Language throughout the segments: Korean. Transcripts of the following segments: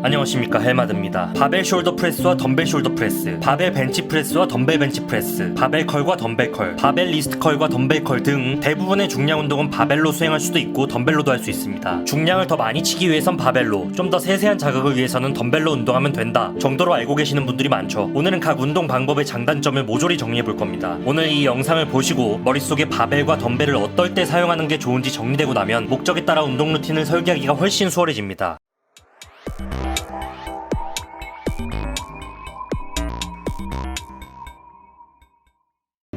안녕하십니까, 헬마드입니다. 바벨 숄더 프레스와 덤벨 숄더 프레스, 바벨 벤치 프레스와 덤벨 벤치 프레스, 바벨 컬과 덤벨 컬, 바벨 리스트 컬과 덤벨 컬 등 대부분의 중량 운동은 바벨로 수행할 수도 있고 덤벨로도 할 수 있습니다. 중량을 더 많이 치기 위해선 바벨로, 좀 더 세세한 자극을 위해서는 덤벨로 운동하면 된다 정도로 알고 계시는 분들이 많죠. 오늘은 각 운동 방법의 장단점을 모조리 정리해 볼 겁니다. 오늘 이 영상을 보시고 머릿속에 바벨과 덤벨을 어떨 때 사용하는 게 좋은지 정리되고 나면 목적에 따라 운동 루틴을 설계하기가 훨씬 수월해집니다.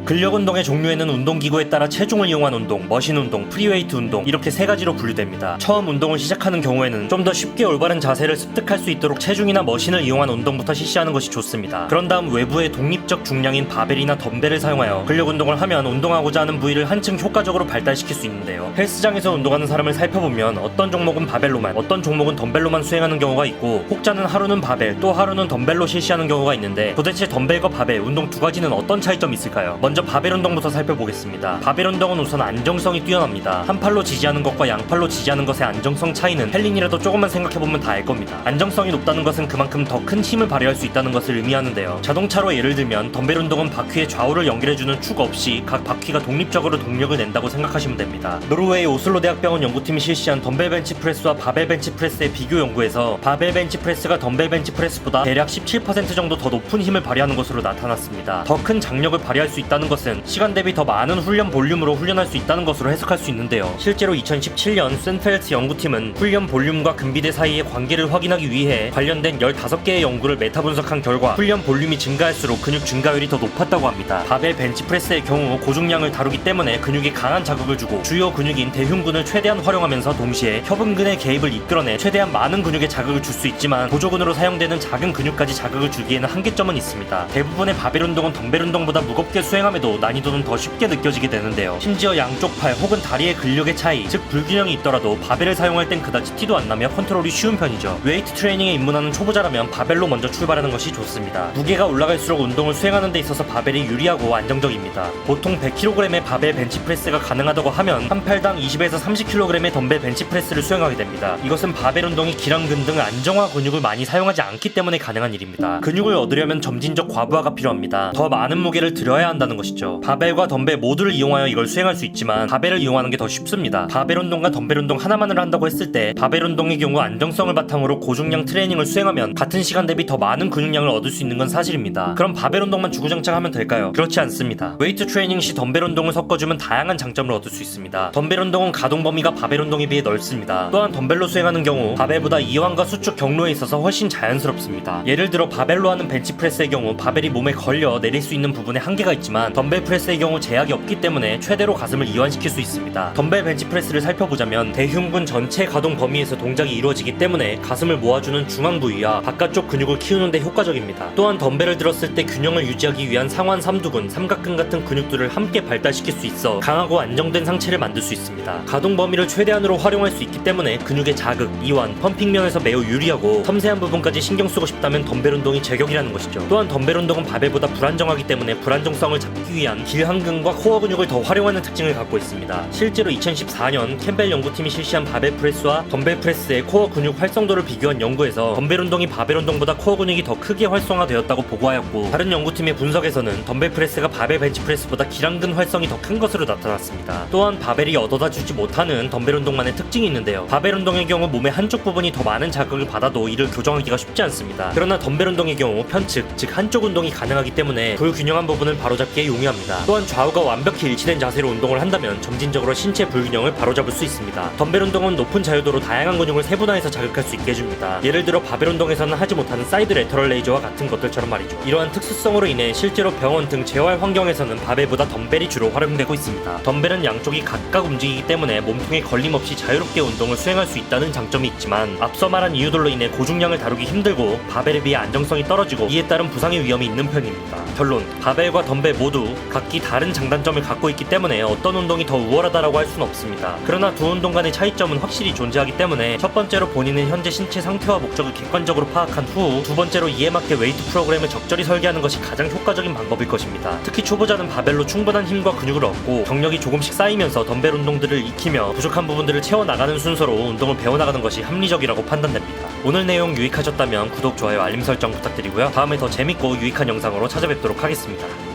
근력운동의 종류에는 운동기구에 따라 체중을 이용한 운동, 머신 운동, 프리웨이트 운동 이렇게 세 가지로 분류됩니다. 처음 운동을 시작하는 경우에는 좀 더 쉽게 올바른 자세를 습득할 수 있도록 체중이나 머신을 이용한 운동부터 실시하는 것이 좋습니다. 그런 다음 외부의 독립적 중량인 바벨이나 덤벨을 사용하여 근력운동을 하면 운동하고자 하는 부위를 한층 효과적으로 발달시킬 수 있는데요. 헬스장에서 운동하는 사람을 살펴보면 어떤 종목은 바벨로만, 어떤 종목은 덤벨로만 수행하는 경우가 있고 혹자는 하루는 바벨, 또 하루는 덤벨로 실시하는 경우가 있는데 도대체 덤벨과 바벨, 운동 두 가지는 어떤 차이점이 있을까요? 먼저 바벨 운동부터 살펴보겠습니다. 바벨 운동은 우선 안정성이 뛰어납니다. 한 팔로 지지하는 것과 양팔로 지지하는 것의 안정성 차이는 헬린이라도 조금만 생각해보면 다 알 겁니다. 안정성이 높다는 것은 그만큼 더 큰 힘을 발휘할 수 있다는 것을 의미하는데요. 자동차로 예를 들면 덤벨 운동은 바퀴의 좌우를 연결해주는 축 없이 각 바퀴가 독립적으로 동력을 낸다고 생각하시면 됩니다. 노르웨이 오슬로 대학병원 연구팀이 실시한 덤벨 벤치 프레스와 바벨 벤치 프레스의 비교 연구에서 바벨 벤치 프레스가 덤벨 벤치 프레스보다 대략 17% 정도 더 높은 힘을 발휘하는 것으로 나타났습니다. 더 큰 장력을 발휘할 수 있다는 것은 시간 대비 더 많은 훈련 볼륨으로 훈련할 수 있다는 것으로 해석할 수 있는데요. 실제로 2017년 센펠트 연구팀은 훈련 볼륨과 근비대 사이의 관계를 확인하기 위해 관련된 15개의 연구를 메타 분석한 결과 훈련 볼륨이 증가할수록 근육 증가율이 더 높았다고 합니다. 바벨 벤치 프레스의 경우 고중량을 다루기 때문에 근육에 강한 자극을 주고 주요 근육인 대흉근을 최대한 활용하면서 동시에 협응근의 개입을 이끌어내 최대한 많은 근육에 자극을 줄 수 있지만 보조근으로 사용되는 작은 근육까지 자극을 주기에는 한계점은 있습니다. 대부분의 바벨 운동은 덤벨 운동보다 무겁게 수행함에도 난이도는 더 쉽게 느껴지게 되는데요. 심지어 양쪽 팔 혹은 다리의 근력의 차이, 즉 불균형이 있더라도 바벨을 사용할 땐 그다지 티도 안 나며 컨트롤이 쉬운 편이죠. 웨이트 트레이닝에 입문하는 초보자라면 바벨로 먼저 출발하는 것이 좋습니다. 무게가 올라갈수록 운동을 수행하는 데 있어서 바벨이 유리하고 안정적입니다. 보통 100kg의 바벨 벤치 프레스가 가능하다고 하면 한 팔당 20에서 30kg의 덤벨 벤치 프레스를 수행하게 됩니다. 이것은 바벨 운동이 기랑근 등 안정화 근육을 많이 사용하지 않기 때문에 가능한 일입니다. 근육을 얻으려면 점진적 과부하가 필요합니다. 더 많은 무게를 들여야 한다는 것이죠. 바벨과 덤벨 모두를 이용하여 이걸 수행할 수 있지만 바벨을 이용하는 게 더 쉽습니다. 바벨 운동과 덤벨 운동 하나만을 한다고 했을 때 바벨 운동의 경우 안정성을 바탕으로 고중량 트레이닝을 수행하면 같은 시간 대비 더 많은 근육량을 얻을 수 있는 건 사실입니다. 그럼 바벨 운동만 주구장창 하면 될까요? 그렇지 않습니다. 웨이트 트레이닝 시 덤벨 운동을 섞어주면 다양한 장점을 얻을 수 있습니다. 덤벨 운동은 가동 범위가 바벨 운동에 비해 넓습니다. 또한 덤벨로 수행하는 경우 바벨보다 이완과 수축 경로에 있어서 훨씬 자연스럽습니다. 예를 들어 바벨로 하는 벤치 프레스의 경우 바벨이 몸에 걸려 내릴 수 있는 부분에 한계가 있지만 덤벨 프레스의 경우 제약이 없기 때문에 최대로 가슴을 이완시킬 수 있습니다. 덤벨 벤치 프레스를 살펴보자면 대흉근 전체 가동 범위에서 동작이 이루어지기 때문에 가슴을 모아주는 중앙 부위와 바깥쪽 근육을 키우는 데 효과적입니다. 또한 덤벨을 들었을 때 균형을 유지하기 위한 상완 삼두근, 삼각근 같은 근육들을 함께 발달시킬 수 있어 강하고 안정된 상체를 만들 수 있습니다. 가동 범위를 최대한으로 활용할 수 있기 때문에 근육의 자극, 이완, 펌핑 면에서 매우 유리하고 섬세한 부분까지 신경 쓰고 싶다면 덤벨 운동이 제격이라는 것이죠. 또한 덤벨 운동은 바벨보다 불안정하기 때문에 불안정성을 잡기 위한 길항근과 코어 근육을 더 활용하는 특징을 갖고 있습니다. 실제로 2014년 캠벨 연구팀이 실시한 바벨 프레스와 덤벨 프레스의 코어 근육 활성도를 비교한 연구에서 덤벨 운동이 바벨 운동보다 코어 근육이 더 크게 활성화되었다고 보고하였고 다른 연구팀의 분석에서는 덤벨 프레스가 바벨 벤치 프레스보다 길항근 활성이 더 큰 것으로 나타났습니다. 또한 바벨이 얻어다 주지 못하는 덤벨 운동만의 특징이 있는데요. 바벨 운동의 경우 몸의 한쪽 부분이 더 많은 자극을 받아도 이를 교정하기가 쉽지 않습니다. 그러나 덤벨 운동의 경우 편측, 즉 한쪽 운동이 가능하기 때문에 불균형한 부분을 바로잡기에 용이합니다. 또한 좌우가 완벽히 일치된 자세로 운동을 한다면 점진적으로 신체 불균형을 바로잡을 수 있습니다. 덤벨 운동은 높은 자유도로 다양한 근육을 세분화해서 자극할 수 있게 해줍니다. 예를 들어 바벨 운동에서는 하지 못하는 사이드 레터럴 레이저와 같은 것들처럼 말이죠. 이러한 특수성으로 인해 실제로 병원 등 재활 환경에서는 바벨보다 덤벨이 주로 활용되고 있습니다. 덤벨은 양쪽이 각각 움직이기 때문에 몸통에 걸림없이 자유롭게 운동을 수행할 수 있다는 장점이 있지만 앞서 말한 이유들로 인해 고중량을 다루기 힘들고 바벨에 비해 안정성이 떨어지고 이에 따른 부상의 위험이 있는 편입니다. 결론, 바벨과 덤벨 모두 각기 다른 장단점을 갖고 있기 때문에 어떤 운동이 더 우월하다라고 할 수는 없습니다. 그러나 두 운동 간의 차이점은 확실히 존재하기 때문에 첫 번째로 본인의 현재 신체 상태와 목적을 객관적으로 파악한 후 두 번째로 이에 맞게 웨이트 프로그램을 적절히 설계하는 것이 가장 효과적인 방법일 것입니다. 특히 초보자는 바벨로 충분한 힘과 근육을 얻고 경력이 조금씩 쌓이면서 덤벨 운동들을 익히며 부족한 부분들을 채워나가는 순서로 운동을 배워나가는 것이 합리적이라고 판단됩니다. 오늘 내용 유익하셨다면 구독, 좋아요, 알림 설정 부탁드리고요. 다음에 더 재밌고 유익한 영상으로 찾아뵙도록 하겠습니다.